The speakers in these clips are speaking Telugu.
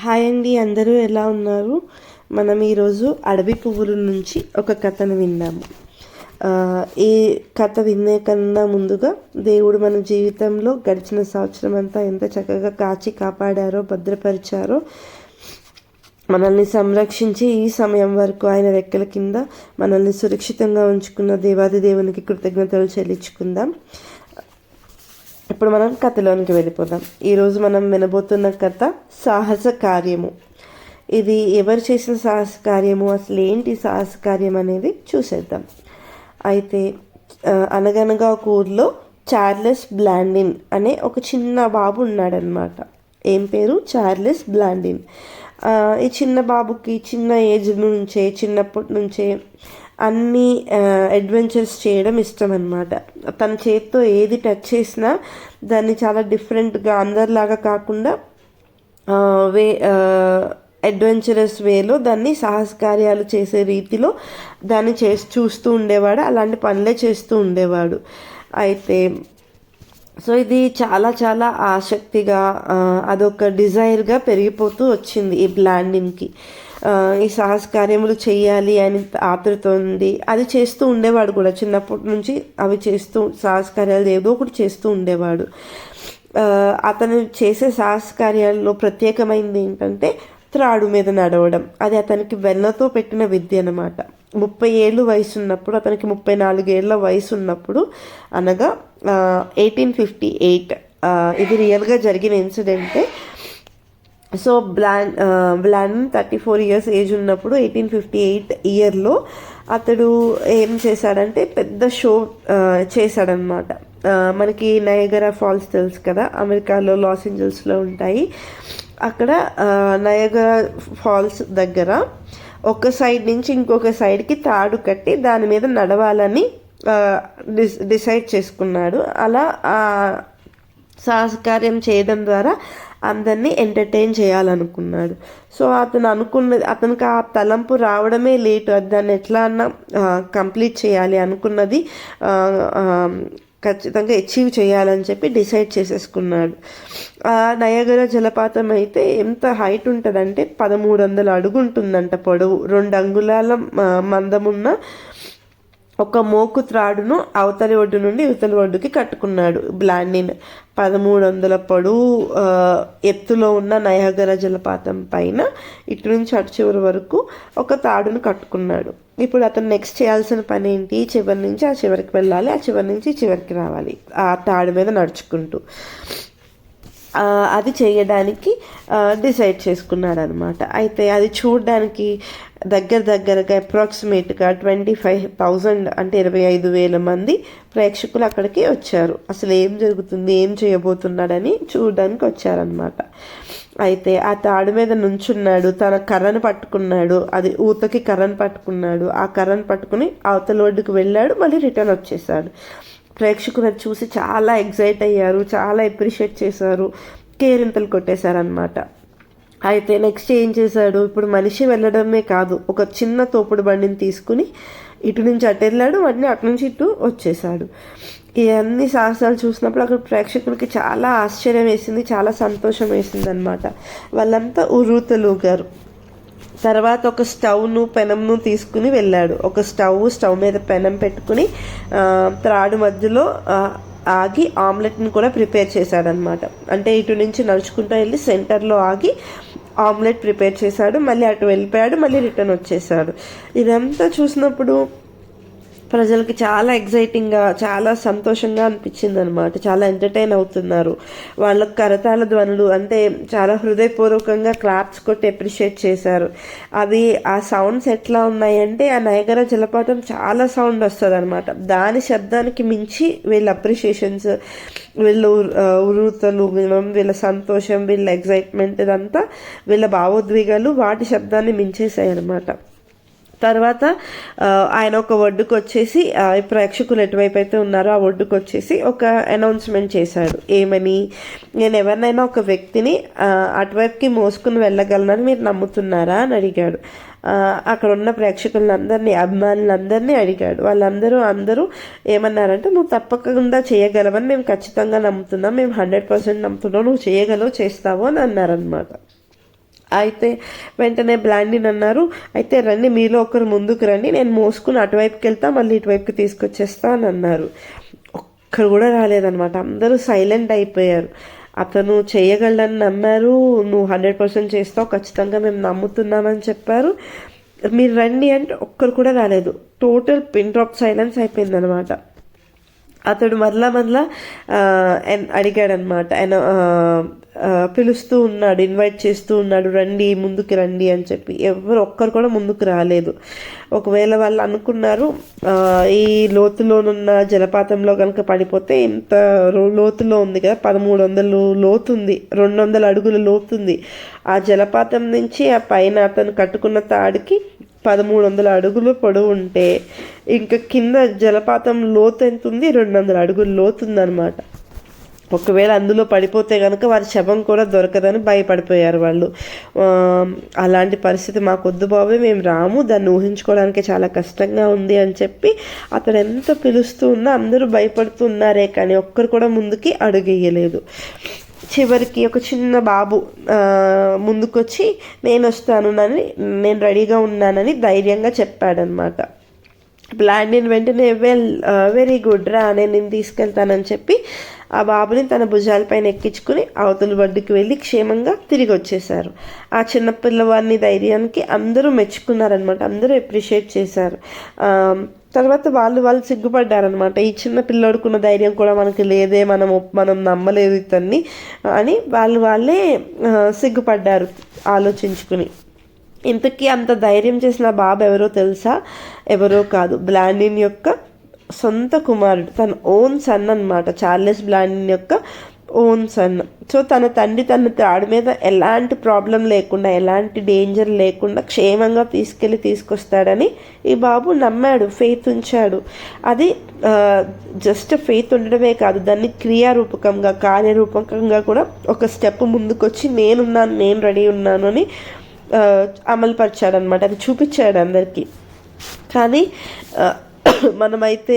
హాయ్ అండి, అందరూ ఎలా ఉన్నారు? మనం ఈరోజు అడవి పువ్వుల నుంచి ఒక కథను విన్నాము. ఈ కథ వినే కన్నా ముందుగా దేవుడు మన జీవితంలో గడిచిన సంవత్సరం అంతా ఎంత చక్కగా కాచి కాపాడారో, భద్రపరిచారో, మనల్ని సంరక్షించి ఈ సమయం వరకు ఆయన రెక్కల కింద మనల్ని సురక్షితంగా ఉంచుకున్న దేవాది దేవునికి కృతజ్ఞతలు చెల్లించుకుందాం. ఇప్పుడు మనం కథలోనికి వెళ్ళిపోదాం. ఈరోజు మనం వినబోతున్న కథ సాహస కార్యము. ఇది ఎవరు చేసిన సాహస కార్యము, అసలు ఏంటి సాహస కార్యం అనేది చూసేద్దాం. అయితే అనగనగా ఒక ఊర్లో చార్లెస్ బ్లాండిన్ అనే ఒక చిన్న బాబు ఉన్నాడనమాట. ఏం పేరు? చార్లెస్ బ్లాండిన్. ఈ చిన్న బాబుకి చిన్న ఏజ్ నుంచే, చిన్నప్పటి నుంచే అన్ని అడ్వెంచర్స్ చేయడం ఇష్టం అనమాట. తన చేతితో ఏది టచ్ చేసినా దాన్ని చాలా డిఫరెంట్గా, అందరిలాగా కాకుండా అడ్వెంచరస్ వేలో దాన్ని సాహస కార్యాలు చేసే రీతిలో దాన్ని చూస్తూ ఉండేవాడు. అలాంటి పనులే చేస్తూ ఉండేవాడు. అయితే ఇది చాలా చాలా ఆసక్తిగా, అదొక డిజైర్గా పెరిగిపోతూ వచ్చింది ఈ బ్లాండింగ్కి. ఈ సాహస కార్యములు చేయాలి అని ఆతృత ఉంది. అది చేస్తూ ఉండేవాడు కూడా. చిన్నప్పటి నుంచి అవి చేస్తూ, సాహస కార్యాలు ఏదో ఒకటి చేస్తూ ఉండేవాడు. అతను చేసే సాహస కార్యాలలో ప్రత్యేకమైనది ఏంటంటే త్రాడు మీద నడవడం. అది అతనికి వెన్నతో పెట్టిన విద్య అనమాట. 30 ఏళ్ళు వయసు ఉన్నప్పుడు, అతనికి 34 ఏళ్ళ వయసు ఉన్నప్పుడు, అనగా 1858, ఇది రియల్గా జరిగిన ఇన్సిడెంటే. సో బ్లాండిన్ 34 ఇయర్స్ ఏజ్ ఉన్నప్పుడు 1858 ఇయర్లో అతడు ఏం చేశాడంటే పెద్ద షో చేశాడనమాట. మనకి నయగరా ఫాల్స్ తెలుసు కదా, అమెరికాలో లాస్ ఏంజల్స్లో ఉంటాయి. అక్కడ నయగరా ఫాల్స్ దగ్గర ఒక సైడ్ నుంచి ఇంకొక సైడ్కి తాడు కట్టి దాని మీద నడవాలని డిసైడ్ చేసుకున్నాడు. అలా సాహసకార్యం చేయడం ద్వారా అందరినీ ఎంటర్టైన్ చేయాలనుకున్నాడు. సో అతనికి ఆ తలంపు రావడమే లేటు. దాన్ని ఎట్లా అన్నా కంప్లీట్ చేయాలి అనుకున్నది ఖచ్చితంగా అచీవ్ చేయాలని చెప్పి డిసైడ్ చేసేసుకున్నాడు. నయగరా జలపాతం అయితే ఎంత హైట్ ఉంటుందంటే 1300 అడుగు ఉంటుందంట పొడవు. 2 అంగుళాల మందమున్న ఒక మోకు త్రాడును అవతలి ఒడ్డు నుండి ఇవతలి ఒడ్డుకి కట్టుకున్నాడు బ్లాండిన్. 1300 పొడవు ఎత్తులో ఉన్న నయగరా జలపాతం పైన ఇటు నుంచి అటు చివరి వరకు ఒక తాడును కట్టుకున్నాడు. ఇప్పుడు అతను నెక్స్ట్ చేయాల్సిన పని ఏంటి? చివరి నుంచి ఆ చివరికి వెళ్ళాలి, ఆ చివరి నుంచి చివరికి రావాలి ఆ తాడు మీద నడుచుకుంటూ. అది చేయడానికి డిసైడ్ చేసుకున్నాడు అనమాట. అయితే అది చూడడానికి దగ్గరగా అప్రాక్సిమేట్గా 25,000 అంటే 25,000 మంది ప్రేక్షకులు అక్కడికి వచ్చారు. అసలు ఏం జరుగుతుంది, ఏం చేయబోతున్నాడని చూడడానికి వచ్చారనమాట. అయితే ఆ తాడు మీద నుంచున్నాడు, తన కర్రను పట్టుకున్నాడు, అది ఊతకి కర్రను పట్టుకున్నాడు. ఆ కర్రను పట్టుకుని అవతల ఒడ్డుకు వెళ్ళాడు, మళ్ళీ రిటర్న్ వచ్చేసాడు. ప్రేక్షకులు అది చూసి చాలా ఎగ్జైట్ అయ్యారు, చాలా అప్రిషియేట్ చేశారు, కేరింతలు కొట్టేశారనమాట. అయితే నెక్స్ట్ ఏం చేశాడు? ఇప్పుడు మనిషి వెళ్ళడమే కాదు, ఒక చిన్న తోపుడు బండిని తీసుకుని ఇటు నుంచి అటు వెళ్ళాడు, వాటిని అటు నుంచి ఇటు వచ్చేసాడు. ఈ అన్ని సాహసాలు చూసినప్పుడు అక్కడ ప్రేక్షకులకి చాలా ఆశ్చర్యం వేసింది, చాలా సంతోషం వేసింది అనమాట. వాళ్ళంతా ఉర్రూతలూగారు. తర్వాత ఒక స్టవ్ను, పెనంను తీసుకుని వెళ్ళాడు. ఒక స్టవ్ మీద పెనం పెట్టుకుని త్రాడు మధ్యలో ఆగి ఆమ్లెట్ని కూడా ప్రిపేర్ చేశాడనమాట. అంటే ఇటు నుంచి నడుచుకుంటూ వెళ్ళి సెంటర్లో ఆగి ఆమ్లెట్ ప్రిపేర్ చేశాడు. మళ్ళీ అటు వెళ్ళిపోయాడు, మళ్ళీ రిటర్న్ వచ్చేసాడు. ఇదంతా చూసినప్పుడు ప్రజలకి చాలా ఎగ్జైటింగ్గా, చాలా సంతోషంగా అనిపించింది అనమాట. చాలా ఎంటర్టైన్ అవుతున్నారు. వాళ్ళకు కరతాళ ధ్వనులు, అంటే చాలా హృదయపూర్వకంగా క్లాప్స్ కొట్టి అప్రిషియేట్ చేశారు. అది ఆ సౌండ్స్ ఎట్లా ఉన్నాయంటే, ఆ నయగరా జలపాతం చాలా సౌండ్ వస్తుంది అనమాట. దాని శబ్దానికి మించి వీళ్ళ అప్రిషియేషన్స్, వీళ్ళ ఉరుతలు, వీళ్ళ సంతోషం, వీళ్ళ ఎగ్జైట్మెంట్, ఇదంతా వీళ్ళ భావోద్వేగాలు వాటి శబ్దాన్ని మించేసాయి అనమాట. తర్వాత ఆయన ఒక ఒడ్డుకు వచ్చేసి, ప్రేక్షకులు ఎటువైపు అయితే ఉన్నారో ఆ ఒడ్డుకు వచ్చేసి ఒక అనౌన్స్మెంట్ చేశాడు. ఏమని? నేను ఎవరినైనా ఒక వ్యక్తిని అటువైపుకి మోసుకుని వెళ్ళగలనని మీరు నమ్ముతున్నారా అని అడిగాడు. అక్కడ ఉన్న ప్రేక్షకులందరినీ, అభిమానులందరినీ అడిగాడు. వాళ్ళందరూ ఏమన్నారంటే, నువ్వు తప్పకుండా చేయగలవని మేము ఖచ్చితంగా నమ్ముతున్నాం, మేము 100% నమ్ముతున్నాం, నువ్వు చేయగలవు, చేస్తావు అని అన్నారనమాట. అయితే వెంటనే బ్లాండిన్ అన్నారు, అయితే రండి మీలో ఒకరు ముందుకు రండి, నేను మోసుకుని అటువైపుకి వెళ్తా మళ్ళీ ఇటువైపుకి తీసుకొచ్చేస్తా అని అన్నారు. ఒక్కరు కూడా రాలేదనమాట. అందరూ సైలెంట్ అయిపోయారు. అతను చేయగలడని నమ్మారు. నువ్వు 100% చేస్తావు, ఖచ్చితంగా మేము నమ్ముతున్నామని చెప్పారు. మీరు రండి అంటే ఒక్కరు కూడా రాలేదు. టోటల్ పిన్ డ్రాప్ సైలెన్స్ అయిపోయిందనమాట. అతడు మరలా అడిగాడనమాట. ఆయన పిలుస్తూ ఉన్నాడు, ఇన్వైట్ చేస్తూ ఉన్నాడు, రండి ముందుకు రండి అని చెప్పి. ఎవరు ఒక్కరు కూడా ముందుకు రాలేదు. ఒకవేళ వాళ్ళు అనుకున్నారు ఈ లోతులోనున్న జలపాతంలో కనుక పడిపోతే, ఇంత లోతులో ఉంది కదా, 1300 లోతుంది, 200 అడుగుల లోతుంది. ఆ జలపాతం నుంచి ఆ పైన అతను కట్టుకున్న తాడికి 1300 అడుగులు పొడవు ఉంటే, ఇంకా కింద జలపాతం లోతు ఎంత ఉంది? 200 అడుగులు లోతుందనమాట. ఒకవేళ అందులో పడిపోతే కనుక వారి శవం కూడా దొరకదని భయపడిపోయారు వాళ్ళు. అలాంటి పరిస్థితి మాకొద్దు బాబు, మేము రాము, దాన్ని ఊహించుకోవడానికి చాలా కష్టంగా ఉంది అని చెప్పి అతను ఎంత పిలుస్తూ ఉన్నా అందరూ భయపడుతున్నారే కానీ ఒక్కరు కూడా ముందుకి అడుగేయలేదు. చివరికి ఒక చిన్న బాబు ముందుకొచ్చి నేను వస్తాను, నేను రెడీగా ఉన్నానని ధైర్యంగా చెప్పాడనమాట. బ్లాండిన్ వెంటనే వెరీ గుడ్ రా, నేను తీసుకెళ్తానని చెప్పి ఆ బాబుని తన భుజాలపైన ఎక్కించుకుని అవతల బడ్డుకి వెళ్ళి క్షేమంగా తిరిగి వచ్చేసారు. ఆ చిన్న పిల్లవాడిని ధైర్యానికి అందరూ మెచ్చుకున్నారనమాట, అందరూ అప్రిషియేట్ చేశారు. తర్వాత వాళ్ళు సిగ్గుపడ్డారనమాట. ఈ చిన్న పిల్లోడుకున్న ధైర్యం కూడా మనకి లేదే, మనం నమ్మలేదు ఇతన్ని అని వాళ్ళే సిగ్గుపడ్డారు ఆలోచించుకుని. ఇంతకీ అంత ధైర్యం చేసిన బాబు ఎవరో తెలుసా? ఎవరో కాదు, బ్లాండిన్ యొక్క సొంత కుమారుడు, తన ఓన్ సన్ అనమాట. చార్లెస్ బ్లాండిన్ యొక్క ఓన్ సన్. సో తన తండ్రి తన తాడి మీద ఎలాంటి ప్రాబ్లం లేకుండా, ఎలాంటి డేంజర్ లేకుండా క్షేమంగా తీసుకొస్తాడని ఈ బాబు నమ్మాడు, ఫెయిత్ ఉంచాడు. అది జస్ట్ ఫెయిత్ ఉండడమే కాదు, దాన్ని క్రియారూపకంగా, కార్యరూపకంగా కూడా ఒక స్టెప్ ముందుకొచ్చి నేను రెడీ ఉన్నాను అని అమలుపరిచాడనమాట. అది చూపించాడు అందరికీ. కానీ మనమైతే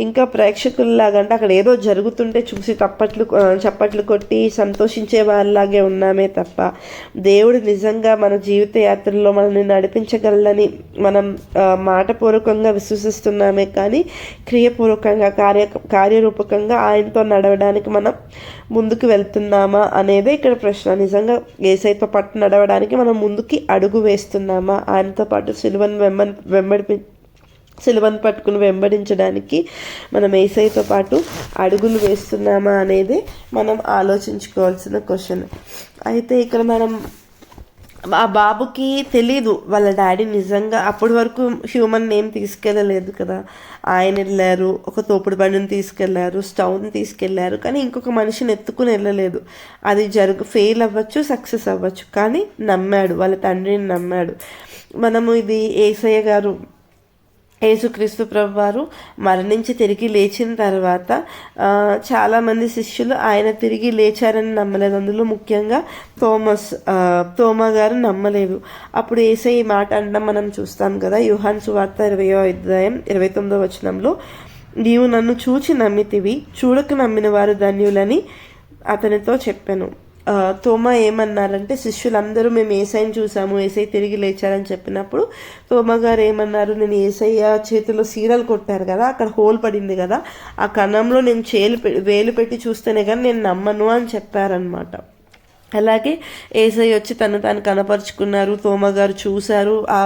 ఇంకా ప్రేక్షకుల్లాగా, అంటే అక్కడ ఏదో జరుగుతుంటే చూసి చప్పట్లు కొట్టి సంతోషించే వాళ్ళలాగే ఉన్నామే తప్ప, దేవుడు నిజంగా మన జీవిత యాత్రలో మనల్ని నడిపించగలని మనం మాటపూర్వకంగా విశ్వసిస్తున్నామే కానీ క్రియపూర్వకంగా, కార్యరూపకంగా ఆయనతో నడవడానికి మనం ముందుకు వెళ్తున్నామా అనేదే ఇక్కడ ప్రశ్న. నిజంగా యేసయ్యతో పాటు నడవడానికి మనం ముందుకి అడుగు వేస్తున్నామా? ఆయనతో పాటు సిలువను పట్టుకుని వెంబడించడానికి మనం యేసయ్యతో పాటు అడుగులు వేస్తున్నామా అనేది మనం ఆలోచించుకోవాల్సిన క్వశ్చన్. అయితే ఇక్కడ మనం ఆ బాబుకి తెలీదు వాళ్ళ డాడీ నిజంగా అప్పటి వరకు హ్యూమన్ నేమ్ తీసుకెళ్ళలేదు కదా. ఆయన వెళ్ళారు, ఒక తోపుడు బండిని తీసుకెళ్లారు, స్టవ్ని తీసుకెళ్లారు, కానీ ఇంకొక మనిషిని ఎత్తుకుని వెళ్ళలేదు. అది ఫెయిల్ అవ్వచ్చు, సక్సెస్ అవ్వచ్చు, కానీ నమ్మాడు, వాళ్ళ తండ్రిని నమ్మాడు. మనము ఇది యేసయ్య గారు, యేసుక్రీస్తు ప్రభు వారు మరణించి తిరిగి లేచిన తర్వాత చాలామంది శిష్యులు ఆయన తిరిగి లేచారని నమ్మలేదు. అందులో ముఖ్యంగా తోమా గారు నమ్మలేదు. అప్పుడు యేసయ్య ఈ మాట అనడం మనం చూస్తాం కదా, యోహాను సువార్త 20వ అధ్యాయం 29వ వచనంలో, నీవు నన్ను చూచి నమ్మితివి, చూడక నమ్మిన వారు ధన్యులని అతనితో చెప్పాను. తోమా ఏమన్నారంటే, శిష్యులందరూ మేము యేసయ్యని చూసాము, యేసయ్య తిరిగి లేచారని చెప్పినప్పుడు తోమా గారు ఏమన్నారు, నేను యేసయ్య చేతిలో సీరలు కొట్టారు కదా, అక్కడ హోల్ పడింది కదా, ఆ కణంలో నేను వేలు పెట్టి చూస్తేనే కానీ నేను నమ్మను అని చెప్పారనమాట. అలాగే యేసయ్య వచ్చి తాను కనపరుచుకున్నారు, తోమా గారు చూశారు, ఆ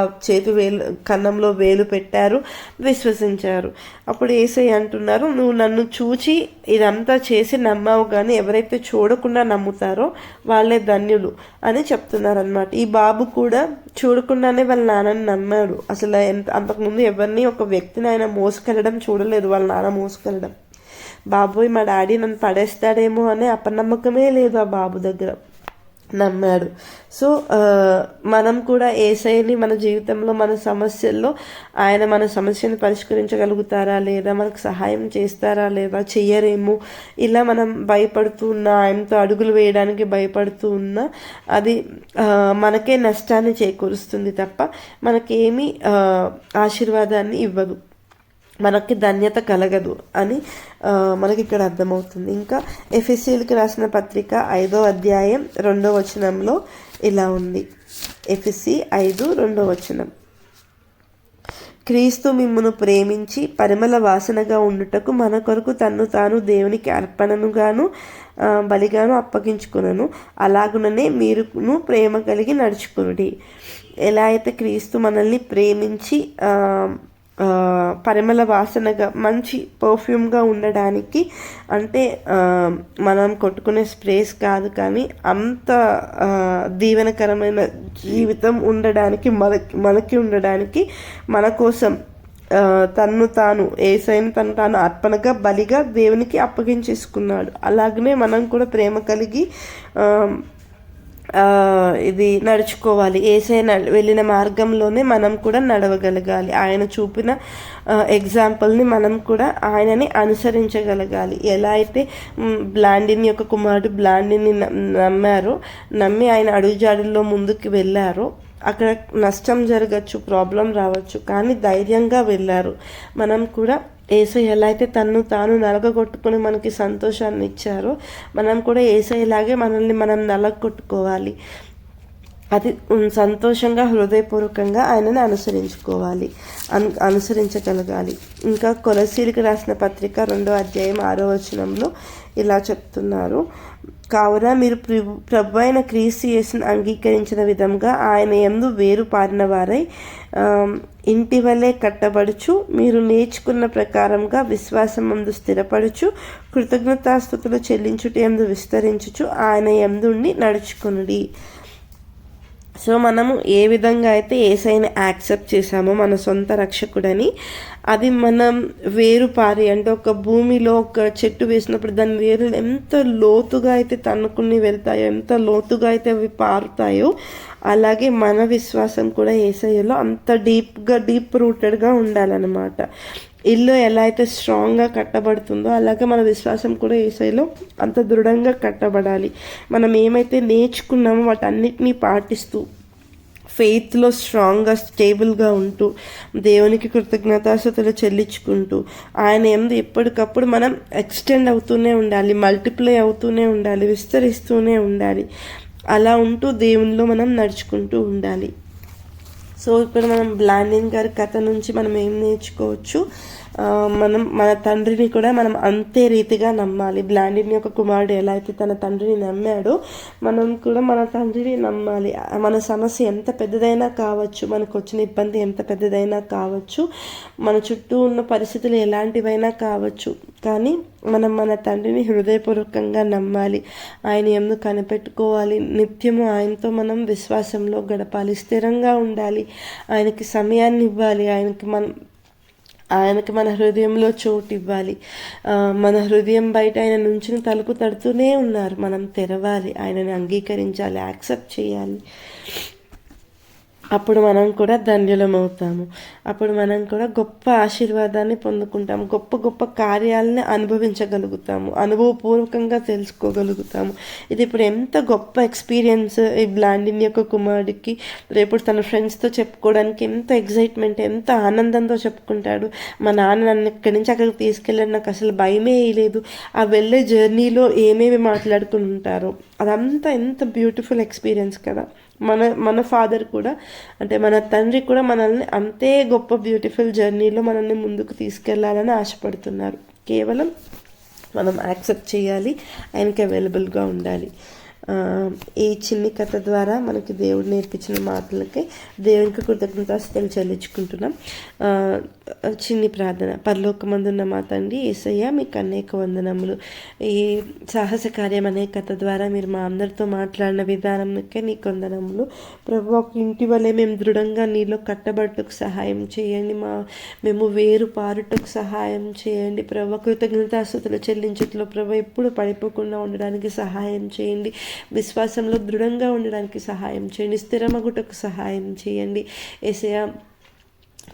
కన్నంలో వేలు పెట్టారు, విశ్వసించారు. అప్పుడు యేసయ్య అంటున్నారు, నువ్వు నన్ను చూచి ఇదంతా చేసి నమ్మావు, కానీ ఎవరైతే చూడకుండా నమ్ముతారో వాళ్ళే ధన్యులు అని చెప్తున్నారనమాట. ఈ బాబు కూడా చూడకుండానే వాళ్ళ నాన్నని నమ్మాడు. అసలు అంతకుముందు ఎవరిని, ఒక వ్యక్తిని ఆయన మోసుకెళ్ళడం చూడలేదు, వాళ్ళ నాన్న మోసుకెళ్ళడం. బాబోయ్ మా డాడీ నన్ను పడేస్తాడేమో అనే అపనమ్మకమే లేదు ఆ బాబు దగ్గర, నమ్మాడు. సో మనం కూడా యేసయ్యని మన జీవితంలో, మన సమస్యల్లో ఆయన మన సమస్యను పరిష్కరించగలుగుతారా లేదా, మనకు సహాయం చేస్తారా లేదా, చెయ్యరేమో, ఇలా మనం భయపడుతూ ఉన్నా, ఆయనతో అడుగులు వేయడానికి భయపడుతూ ఉన్నా అది మనకే నష్టాన్ని చేకూరుస్తుంది తప్ప మనకేమీ ఆశీర్వాదాన్ని ఇవ్వదు, మనకి ధన్యత కలగదు అని మనకి ఇక్కడ అర్థమవుతుంది. ఇంకా ఎఫెసీయులకు రాసిన పత్రిక 5వ అధ్యాయం 2వ వచనంలో ఇలా ఉంది. ఎఫెసీ 5:2. క్రీస్తు మిమ్మును ప్రేమించి పరిమళ వాసనగా ఉండుటకు మన కొరకు తన్ను తాను దేవునికి అర్పణనుగాను బలిగాను అప్పగించుకునను, అలాగుననే మీరును ప్రేమ కలిగి నడుచుకునుడి. ఎలా అయితే క్రీస్తు మనల్ని ప్రేమించి పరిమళ వాసనగా మంచి పర్ఫ్యూమ్గా ఉండడానికి, అంటే మనం కొట్టుకునే స్ప్రేస్ కాదు కానీ అంత దీవెనకరమైన జీవితం ఉండడానికి మనకి ఉండడానికి మన కోసం యేసయ్యను తను తాను అర్పణగా బలిగా దేవునికి అప్పగించేసుకున్నాడు. అలాగనే మనం కూడా ప్రేమ కలిగి ఇది నడుచుకోవాలి. యేసయ్య వెళ్ళిన మార్గంలోనే మనం కూడా నడవగలగాలి. ఆయన చూపిన ఎగ్జాంపుల్ని మనం కూడా ఆయనని అనుసరించగలగాలి. ఎలా అయితే బ్లాండిన్ యొక్క కుమారుడు బ్లాండిని నమ్మి ఆయన అడుగుజాడుల్లో ముందుకు వెళ్ళారో, అక్కడ నష్టం జరగచ్చు, ప్రాబ్లం రావచ్చు, కానీ ధైర్యంగా వెళ్ళారు. మనం కూడా యేసయ్య ఎలా అయితే తన్ను తాను నలగొట్టుకుని మనకి సంతోషాన్ని ఇచ్చారో, మనం కూడా యేసయ్యలాగే మనల్ని మనం నలగొట్టుకోవాలి. అది సంతోషంగా హృదయపూర్వకంగా ఆయనని అనుసరించగలగాలి. ఇంకా కొలసీలకు రాసిన పత్రిక 2:6 ఇలా చెప్తున్నారు, కావున మీరు ప్రభు అయిన క్రీస్తు యేసును అంగీకరించిన విధంగా ఆయన యందు వేరు పారిన వారై ఇంటి వలె కట్టబడుచు, మీరు నేర్చుకున్న ప్రకారంగా విశ్వాసమందు స్థిరపడుచు, కృతజ్ఞతాస్తుతులు చెల్లించుట యందు విస్తరించుచు ఆయన యందుండి నడుచుకొనుడి. సో మనము ఏ విధంగా అయితే యేసయ్యని యాక్సెప్ట్ చేసామో మన సొంత రక్షకుడని, అది మనం వేరు పారి, అంటే ఒక భూమిలో ఒక చెట్టు వేసినప్పుడు దాని వేరు ఎంత లోతుగా అయితే తన్నుకుని వెళ్తాయో, ఎంత లోతుగా అయితే అవి పారుతాయో, అలాగే మన విశ్వాసం కూడా యేసయ్యలో అంత డీప్ రూటెడ్గా ఉండాలన్నమాట. ఇల్లు ఎలా అయితే స్ట్రాంగ్గా కట్టబడుతుందో అలాగే మన విశ్వాసం కూడా యేసయ్యలో అంత దృఢంగా కట్టబడాలి. మనం ఏమైతే నేర్చుకున్నామో వాటన్నిటినీ పాటిస్తూ, ఫెయిత్లో స్ట్రాంగ్గా స్టేబుల్గా ఉంటూ, దేవునికి కృతజ్ఞతాస్తుతులు చెల్లించుకుంటూ, ఆయన యందు ఎప్పటికప్పుడు మనం ఎక్స్టెండ్ అవుతూనే ఉండాలి, మల్టిప్లై అవుతూనే ఉండాలి, విస్తరిస్తూనే ఉండాలి. అలా ఉంటూ దేవునిలో మనం నడుచుకుంటూ ఉండాలి. సో ఇక్కడ మనం బ్లాండిన్ గారి కథ నుంచి మనం ఏం నేర్చుకోవచ్చు? మన తండ్రిని కూడా మనం అంతే రీతిగా నమ్మాలి. బ్లాండిన్ యొక్క కుమారుడు ఎలా అయితే తన తండ్రిని నమ్మాడో, మనం కూడా మన తండ్రిని నమ్మాలి. మన సమస్య ఎంత పెద్దదైనా కావచ్చు, మనకు వచ్చిన ఇబ్బంది ఎంత పెద్దదైనా కావచ్చు, మన చుట్టూ ఉన్న పరిస్థితులు ఎలాంటివైనా కావచ్చు, కానీ మనం మన తండ్రిని హృదయపూర్వకంగా నమ్మాలి. ఆయన యందు కనిపెట్టుకోవాలి. నిత్యము ఆయనతో మనం విశ్వాసంలో గడపాలి, స్థిరంగా ఉండాలి, ఆయనకి సమయాన్ని ఇవ్వాలి, ఆయనకి మన హృదయంలో చోటు ఇవ్వాలి. మన హృదయం బయట ఆయన నుంచి తలుపు తడుతూనే ఉన్నారు, మనం తెరవాలి, ఆయనని అంగీకరించాలి, యాక్సెప్ట్ చేయాలి. అప్పుడు మనం కూడా ధన్యులమవుతాము. అప్పుడు మనం కూడా గొప్ప ఆశీర్వాదాన్ని పొందుకుంటాము, గొప్ప గొప్ప కార్యాలని అనుభవించగలుగుతాము, అనుభవపూర్వకంగా తెలుసుకోగలుగుతాము. ఇది ఇప్పుడు ఎంత గొప్ప ఎక్స్పీరియన్స్ ఈ బ్లాండిన్ యొక్క కుమారుడికి. రేపు తన ఫ్రెండ్స్తో చెప్పుకోవడానికి ఎంత ఎగ్జైట్మెంట్, ఎంత ఆనందంతో చెప్పుకుంటాడు. మా నాన్న నన్ను ఇక్కడి నుంచి అక్కడికి తీసుకెళ్ళాడు, నాకు అసలు భయమే వేయలేదు. ఆ వెళ్ళే జర్నీలో ఏమేమి మాట్లాడుకుని ఉంటారో అదంతా ఎంత బ్యూటిఫుల్ ఎక్స్పీరియన్స్ కదా. మన ఫాదర్ కూడా, అంటే మన తండ్రి కూడా మనల్ని అంతే గొప్ప బ్యూటిఫుల్ జర్నీలో మనల్ని ముందుకు తీసుకెళ్లాలని ఆశపడుతున్నారు. కేవలం మనం యాక్సెప్ట్ చేయాలి, ఆయనకి అవైలబుల్గా ఉండాలి. ఈ చిన్ని కథ ద్వారా మనకి దేవుడు నేర్పించిన మాటలకి దేవునికి కృతజ్ఞతాస్తుతులు చెల్లించుకుంటున్నాం. చిన్ని ప్రార్థన. పరలోకమందున్న మా తండ్రి యేసయ్య, మీకు అనేక వందనములు. ఈ సాహస కార్యం అనే కథ ద్వారా మీరు మా అందరితో మాట్లాడిన విధానంకే నీకు వందనములు. ప్రభు, ఒక ఇంటి వల్లే మేము దృఢంగా నీలో కట్టబడుటకు సహాయం చేయండి. మేము వేరు పారుటకు సహాయం చేయండి. ప్రభు, కృతజ్ఞతాస్తుతులు చెల్లించట్లో ప్రభు ఎప్పుడు పడిపోకుండా ఉండడానికి సహాయం చేయండి. విశ్వాసంలో దృఢంగా ఉండడానికి సహాయం చేయండి. స్థిరమగుటకు సహాయం చేయండి. యేసయ్య,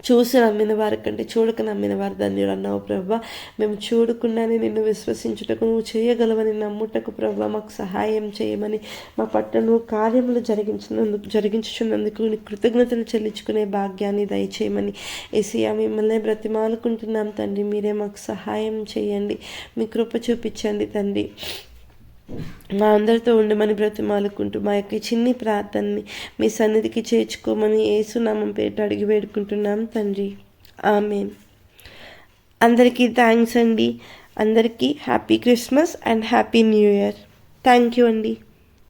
చూసి నమ్మిన వారి కంటే చూడక నమ్మిన వారు ధన్యులు అన్నావు ప్రభా. మేము చూడకుండానే నిన్ను విశ్వసించుటకు, నువ్వు చేయగలవని నమ్ముటకు ప్రభా మాకు సహాయం చేయమని, మా పట్ల నువ్వు కార్యములు జరిగించుచున్నందుకు నీ కృతజ్ఞతలు చెల్లించుకునే భాగ్యాన్ని దయచేయమని యేసయ్య మిమ్మల్ని బ్రతిమాలుకుంటున్నాం తండ్రి. మీరే మాకు సహాయం చేయండి, మీ కృప చూపించండి తండ్రి. మా అందరితో ఉండమని బ్రతిమాలుకుంటూ మా యొక్క చిన్ని ప్రార్థనని మీ సన్నిధికి చేర్చుకోమని యేసునామం పేరిట అడిగి వేడుకుంటున్నాం తండ్రి. ఆమేన్. అందరికీ థ్యాంక్స్ అండి. అందరికీ happy Christmas and happy new year. Thank you అండి.